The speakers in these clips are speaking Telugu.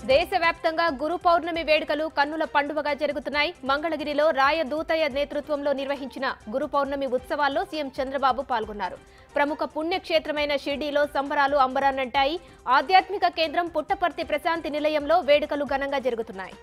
దేశవ్యాప్తంగా గురు పౌర్ణమి వేడుకలు కన్నుల పండువగా జరుగుతున్నాయి. మంగళగిరిలో రాయ దూతయ్య నేతృత్వంలో నిర్వహించిన గురు పౌర్ణమి ఉత్సవాల్లో సీఎం చంద్రబాబు పాల్గొన్నారు. ప్రముఖ పుణ్యక్షేత్రమైన షిర్డీలో సంబరాలు అంబరాన్నంటాయి. ఆధ్యాత్మిక కేంద్రం పుట్టపర్తి ప్రశాంతి నిలయంలో వేడుకలు ఘనంగా జరుగుతున్నాయి.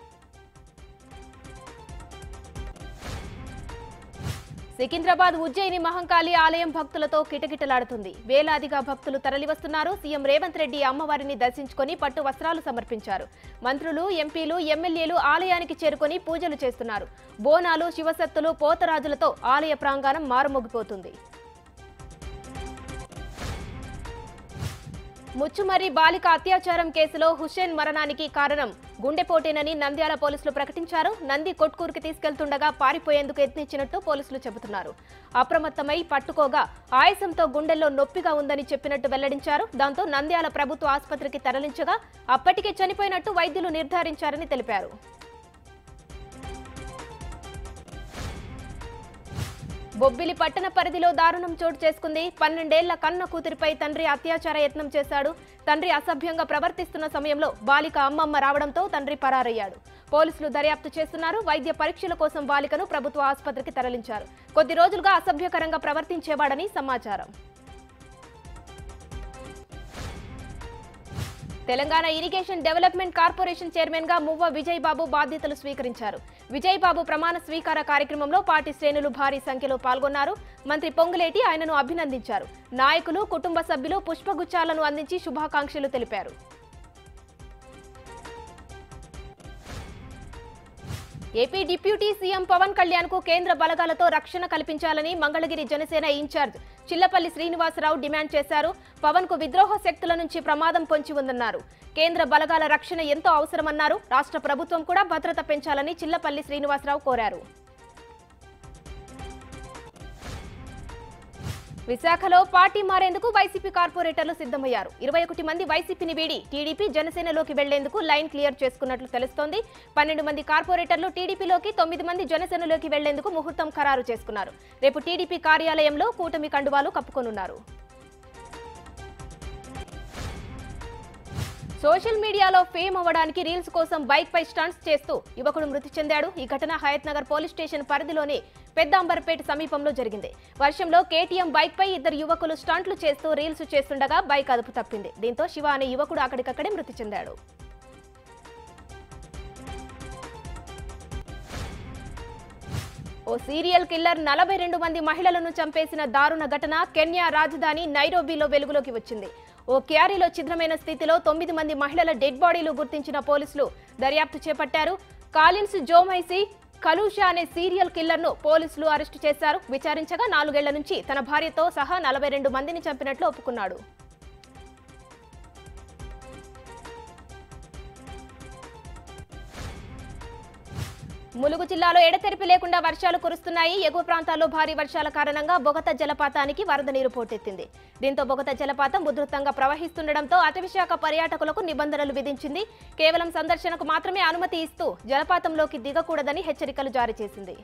సికింద్రాబాద్ ఉజ్జయిని మహంకాళి ఆలయం భక్తులతో కిటకిటలాడుతుంది. వేలాదిగా భక్తులు తరలివస్తున్నారు. సీఎం రేవంత్ రెడ్డి అమ్మవారిని దర్శించుకుని పట్టు వస్త్రాలు సమర్పించారు. మంత్రులు, ఎంపీలు, ఎమ్మెల్యేలు ఆలయానికి చేరుకుని పూజలు చేస్తున్నారు. బోనాలు, శివసత్తులు, పోతరాజులతో ఆలయ ప్రాంగణం మారుమోగిపోతుంది. ముచ్చుమర్రి బాలిక అత్యాచారం కేసులో హుస్సేన్ మరణానికి కారణం గుండెపోటేనని నంద్యాల పోలీసులు ప్రకటించారు. నంది కొట్కూరుకి తీసుకెళ్తుండగా పారిపోయేందుకు యత్నించినట్టు పోలీసులు చెబుతున్నారు. అప్రమత్తమై పట్టుకోగా ఆయాసంతో గుండెల్లో నొప్పిగా ఉందని చెప్పినట్టు వెల్లడించారు. దాంతో నంద్యాల ప్రభుత్వ ఆసుపత్రికి తరలించగా అప్పటికే చనిపోయినట్టు వైద్యులు నిర్ధారించారని తెలిపారు. బొబ్బిలి పట్టణ పరిధిలో దారుణం చోటు చేసుకుంది. 12 ఏళ్ల కన్న కూతురిపై తండ్రి అత్యాచార యత్నం చేశాడు. తండ్రి అసభ్యంగా ప్రవర్తిస్తున్న సమయంలో బాలిక అమ్మమ్మ రావడంతో తండ్రి పరారయ్యాడు. పోలీసులు దర్యాప్తు చేస్తున్నారు. వైద్య పరీక్షల కోసం బాలికను ప్రభుత్వ ఆసుపత్రికి తరలించారు. కొద్ది రోజులుగా అసభ్యకరంగా ప్రవర్తించేవాడని సమాచారం. Telangana irrigation development corporation chairman గా మువ్వ విజయ్ బాబు బాధ్యతలు స్వీకరించారు. విజయ్ బాబు ప్రమాణ స్వీకార కార్యక్రమంలో పార్టీ శ్రేణులు భారీ సంఖ్యలో పాల్గొన్నారు. మంత్రి పొంగులేటి ఆయనను అభినందించారు. నాయకులు, కుటుంబ సభ్యులు పుష్పగుచ్చాలను అందించి శుభాకాంక్షలు తెలిపారు. AP deputy CM Pawan Kalyan కు కేంద్ర బలగాలతో రక్షణ కల్పించాలని మంగళగిరి జనసేన ఇన్ఛార్జ్ చిల్లపల్లి శ్రీనివాసరావు డిమాండ్ చేశారు. పవన్ కు విద్రోహ శక్తుల నుంచి ప్రమాదం పొంచి ఉందన్నారు. కేంద్ర బలగాల రక్షణ ఎంతో అవసరమన్నారు. రాష్ట్ర ప్రభుత్వం కూడా భద్రత పెంచాలని చిల్లపల్లి శ్రీనివాసరావు కోరారు. విశాఖలో పార్టీ మారేందుకు వైసీపీ కార్పొరేటర్లు సిద్ధమయ్యారు. 21 మంది వైసీపీని వీడి టీడీపీ, జనసేనలోకి వెళ్లేందుకు లైన్ క్లియర్ చేసుకున్నట్లు తెలుస్తోంది. 12 మంది కార్పొరేటర్లు టీడీపీలోకి, 9 మంది జనసేనలోకి వెళ్లేందుకు ముహూర్తం ఖరారు చేసుకున్నారు. రేపు టీడీపీ కార్యాలయంలో కూటమి కండువాలు కప్పుకోనున్నారు. సోషల్ మీడియాలో ఫేమ్ అవ్వడానికి రీల్స్ కోసం బైక్ పై స్టంట్స్ చేస్తూ యువకుడు మృతి చెందాడు. ఈ ఘటన హయత్ నగర్ పోలీస్ స్టేషన్ పరిధిలోని పెద్ద అంబర్పేట సమీపంలో జరిగింది. వర్షంలో కేటీఎం బైక్ పై 2 యువకులు స్టంట్లు చేస్తూ రీల్స్ చేస్తుండగా బైక్ అదుపు తప్పింది. దీంతో శివ అనే యువకుడు అక్కడికక్కడే మృతి చెందాడు. ఓ సీరియల్ కిల్లర్ 42 మంది మహిళలను చంపేసిన దారుణ ఘటన కెన్యా రాజధాని నైరోబీలో వెలుగులోకి వచ్చింది. ఓ క్యారీలో ఛిద్రమైన స్థితిలో 9 మంది మహిళల డెడ్ బాడీలు గుర్తించిన పోలీసులు దర్యాప్తు చేపట్టారు. కాలిన్స్ జోమైసీ కలూషా అనే సీరియల్ కిల్లర్ ను పోలీసులు అరెస్టు చేశారు. విచారించగా 4 ఏళ్ల నుంచి తన భార్యతో సహా 42 మందిని చంపినట్లు ఒప్పుకున్నాడు. ములుగు జిల్లాలో ఎడతెరిపి లేకుండా వర్షాలు కురుస్తున్నాయి. ఎగువ ప్రాంతాల్లో భారీ వర్షాల కారణంగా బొగత జలపాతానికి వరద నీరు పోటెత్తింది. దీంతో బొగత జలపాతం ఉధృతంగా ప్రవహిస్తుండటంతో అటవీశాఖ పర్యాటకులకు నిబంధనలు విధించింది. కేవలం సందర్శనకు మాత్రమే అనుమతి ఇస్తూ జలపాతంలోకి దిగకూడదని హెచ్చరికలు జారీ చేసింది.